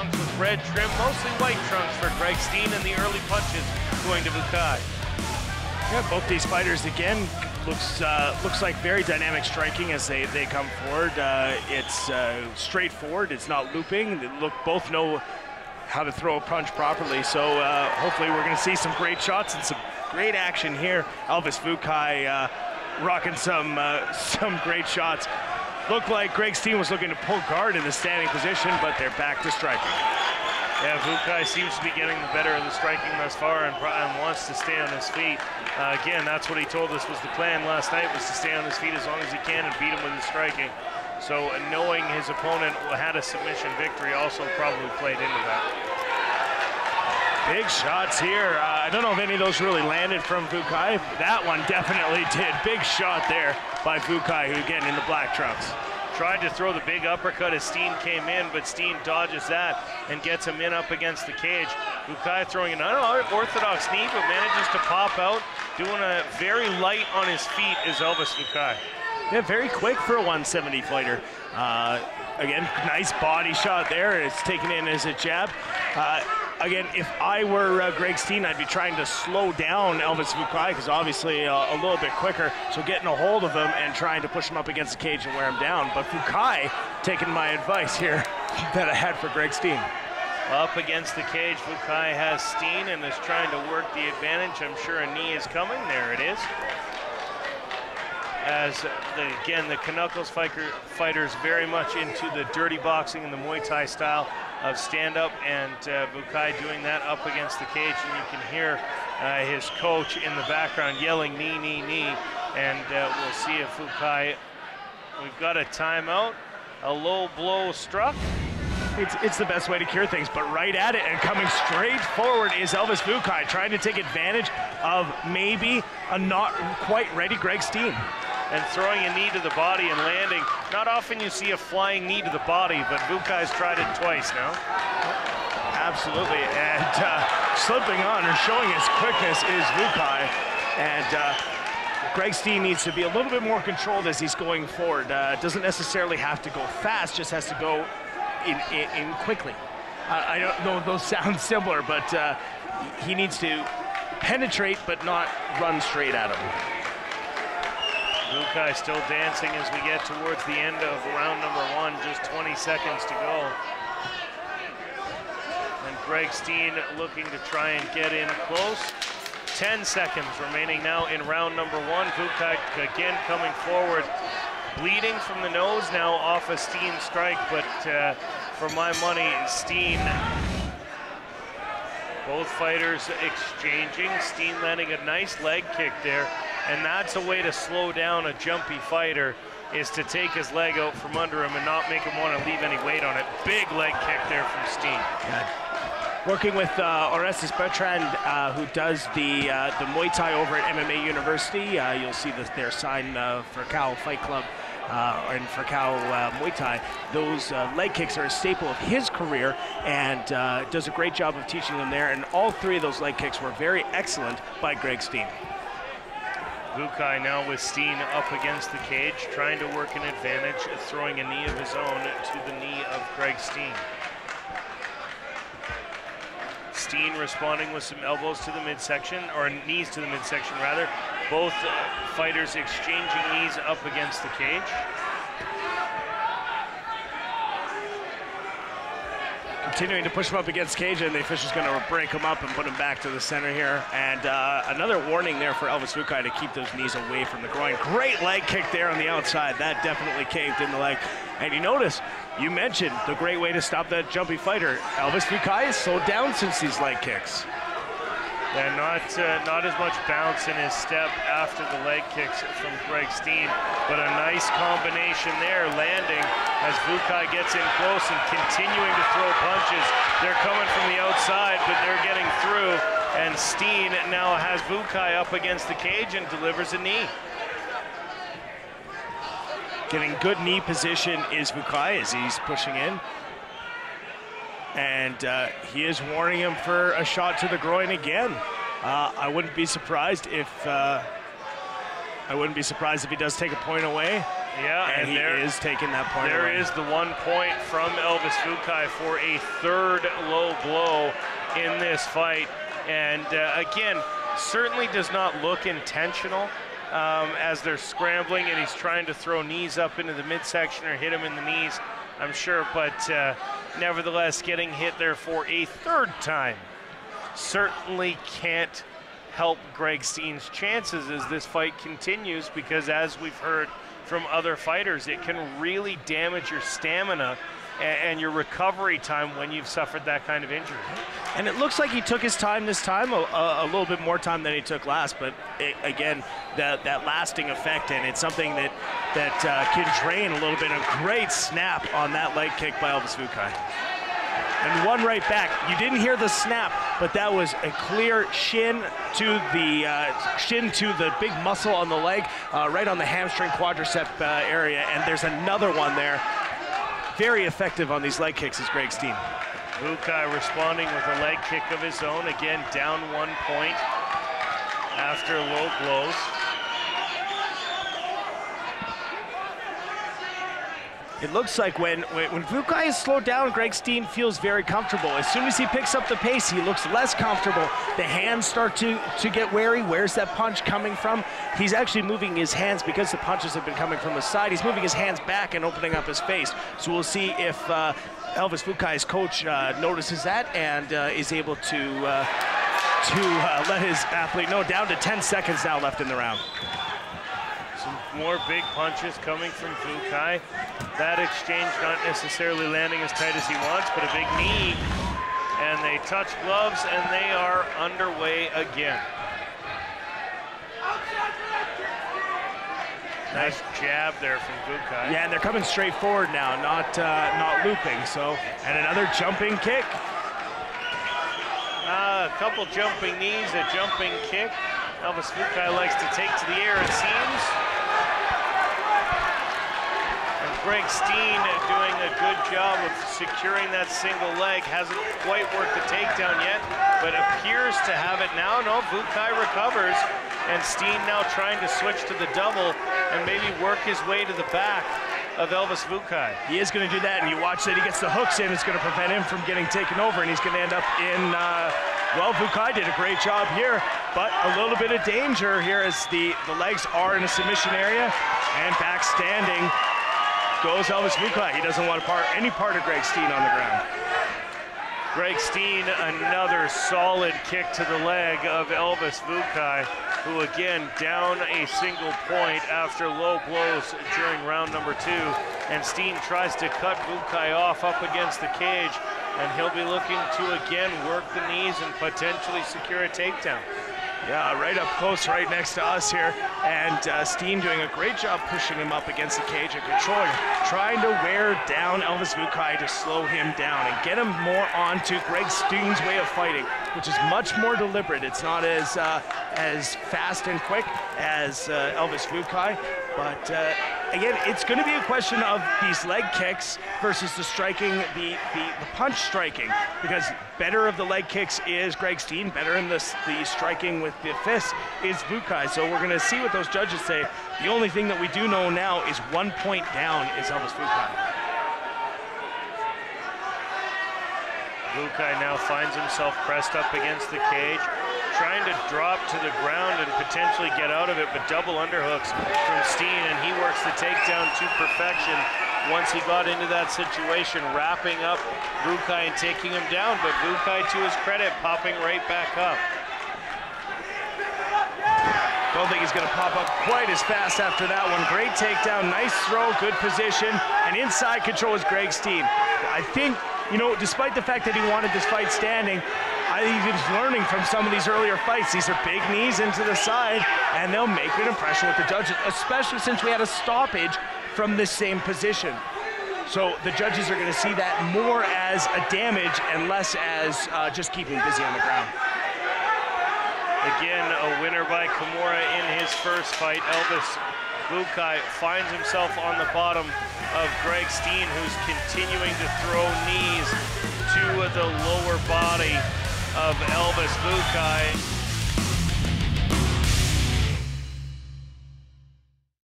trunks with red trim, mostly white trunks for Greg Steen, and the early punches going to Vukaj. Yeah, both these fighters again looks like very dynamic striking as they come forward. It's straightforward. It's not looping. They both know how to throw a punch properly. So hopefully we're going to see some great shots and some great action here. Elvis Vukaj rocking some great shots. Looked like Greg Steen was looking to pull guard in the standing position, but they're back to striking. Yeah, Vukaj seems to be getting the better of the striking thus far and wants to stay on his feet. Again, that's what he told us was the plan last night, was to stay on his feet as long as he can and beat him with his striking. So knowing his opponent had a submission victory also probably played into that. Big shots here. I don't know if any of those really landed from Vukaj. That one definitely did. Big shot there by Vukaj, who again in the black trunks. Tried to throw the big uppercut as Steen came in, but Steen dodges that and gets him in up against the cage. Vukaj throwing an unorthodox knee, but manages to pop out, doing a very light on his feet is Elvis Vukaj. Yeah, very quick for a 170 fighter. Again, nice body shot there. It's taken in as a jab. Again, if I were Greg Steen, I'd be trying to slow down Elvis Vukaj because obviously a little bit quicker. So getting a hold of him and trying to push him up against the cage and wear him down. But Vukaj taking my advice here that I had for Greg Steen. Up against the cage, Vukaj has Steen and is trying to work the advantage. I'm sure a knee is coming. There it is. As, again, the Knuckles fighters very much into the dirty boxing and the Muay Thai style of stand-up, and Vukaj doing that up against the cage, and you can hear his coach in the background yelling knee, knee, knee, and we'll see if Vukaj, we've got a timeout, a low blow struck. It's the best way to cure things, but right at it and coming straight forward is Elvis Vukaj, trying to take advantage of maybe a not quite ready Greg Steen. And throwing a knee to the body and landing. Not often you see a flying knee to the body, but Vukaj's tried it twice now. Absolutely, and slipping on or showing his quickness is Vukaj, and Greg Steen needs to be a little bit more controlled as he's going forward. Doesn't necessarily have to go fast, just has to go in quickly. I don't know if those sound similar, but he needs to penetrate but not run straight at him. Vukaj still dancing as we get towards the end of round number one, just 20 seconds to go. And Greg Steen looking to try and get in close. 10 seconds remaining now in round number one. Vukaj again coming forward, bleeding from the nose now off a Steen strike, but for my money, Steen, both fighters exchanging. Steen landing a nice leg kick there. And that's a way to slow down a jumpy fighter, is to take his leg out from under him and not make him want to leave any weight on it. Big leg kick there from Steen. Good. Working with Orestes Bertrand, who does the Muay Thai over at MMA University. You'll see their sign for Cal Fight Club and for Cal Muay Thai. Those leg kicks are a staple of his career, and does a great job of teaching them there. And all three of those leg kicks were very excellent by Greg Steen. Vukaj now with Steen up against the cage, trying to work an advantage, throwing a knee of his own to the knee of Greg Steen. Steen responding with some elbows to the midsection, or knees to the midsection rather. Both fighters exchanging knees up against the cage. Continuing to push him up against cage, and the official's going to break him up and put him back to the center here. And another warning there for Elvis Vukaj to keep those knees away from the groin. Great leg kick there on the outside. That definitely caved in the leg. And you notice, you mentioned the great way to stop that jumpy fighter. Elvis Vukaj has slowed down since these leg kicks. Yeah, not as much bounce in his step after the leg kicks from Greg Steen, but a nice combination there, landing as Vukaj gets in close and continuing to throw punches. They're coming from the outside, but they're getting through, and Steen now has Vukaj up against the cage and delivers a knee. Getting good knee position is Vukaj as he's pushing in. And he is warning him for a shot to the groin again. I wouldn't be surprised if he does take a point away. Yeah, and he is taking that point There away. is the 1 point from Elvis Vukaj for a third low blow in this fight. And again, certainly does not look intentional as they're scrambling and he's trying to throw knees up into the midsection or hit him in the knees, I'm sure, but nevertheless getting hit there for a third time certainly can't help Greg Steen's chances as this fight continues, because as we've heard from other fighters, it can really damage your stamina and your recovery time when you've suffered that kind of injury. And it looks like he took his time this time, a little bit more time than he took last, but again, that lasting effect, and it's something that can drain a little bit. A great snap on that leg kick by Elvis Vukaj. And one right back. You didn't hear the snap, but that was a clear shin to the big muscle on the leg, right on the hamstring quadricep area, and there's another one there. Very effective on these leg kicks is Greg Steen. Vukaj responding with a leg kick of his own, again down 1 point after low blows. It looks like when Vukaj is slowed down, Greg Steen feels very comfortable. As soon as he picks up the pace, he looks less comfortable. The hands start to get wary. Where's that punch coming from? He's actually moving his hands, because the punches have been coming from the side. He's moving his hands back and opening up his face. So we'll see if Elvis Vukaj's coach notices that and is able to let his athlete know. Down to 10 seconds now left in the round. Some more big punches coming from Vukaj. That exchange not necessarily landing as tight as he wants, but a big knee. And they touch gloves, and they are underway again. Nice jab there from Vukaj. Yeah, and they're coming straight forward now, not looping. So, and another jumping kick. A couple jumping knees, a jumping kick. Elvis Vukaj likes to take to the air, it seems. And Greg Steen doing a good job of securing that single leg. Hasn't quite worked the takedown yet, but appears to have it now. No, Vukaj recovers, and Steen now trying to switch to the double and maybe work his way to the back of Elvis Vukaj. He is going to do that, and you watch that he gets the hooks in. It's going to prevent him from getting taken over, and he's going to end up in, well, Vukaj did a great job here, but a little bit of danger here as the legs are in a submission area, and back standing goes Elvis Vukaj. He doesn't want any part of Greg Steen on the ground. Greg Steen, another solid kick to the leg of Elvis Vukaj, who again down a single point after low blows during round number 2. And Steen tries to cut Vukaj off up against the cage, and he'll be looking to again work the knees and potentially secure a takedown. Yeah, right up close, right next to us here. And Steen doing a great job pushing him up against the cage and controlling, trying to wear down Elvis Vukaj to slow him down and get him more onto Greg Steen's way of fighting, which is much more deliberate. It's not as fast and quick as Elvis Vukaj, but again, it's going to be a question of these leg kicks versus the striking, the punch striking, because better of the leg kicks is Greg Steen, better in the striking with the fists is Vukaj. So we're going to see what those judges say. The only thing that we do know now is 1 point down is Elvis Vukaj. Vukaj now finds himself pressed up against the cage, trying to drop to the ground and potentially get out of it, but double underhooks from Steen, and he works the takedown to perfection once he got into that situation, wrapping up Vukaj and taking him down, but Vukaj, to his credit, popping right back up. Don't think he's going to pop up quite as fast after that one. Great takedown, nice throw, good position, and inside control is Greg Steen. I think, you know, despite the fact that he wanted this fight standing, I think he's learning from some of these earlier fights. These are big knees into the side, and they'll make an impression with the judges, especially since we had a stoppage from this same position. So the judges are going to see that more as a damage and less as just keeping busy on the ground. Again, a winner by Kimura in his first fight. Elvis Vukaj finds himself on the bottom of Greg Steen, who's continuing to throw knees to the lower body of Elvis Vukaj.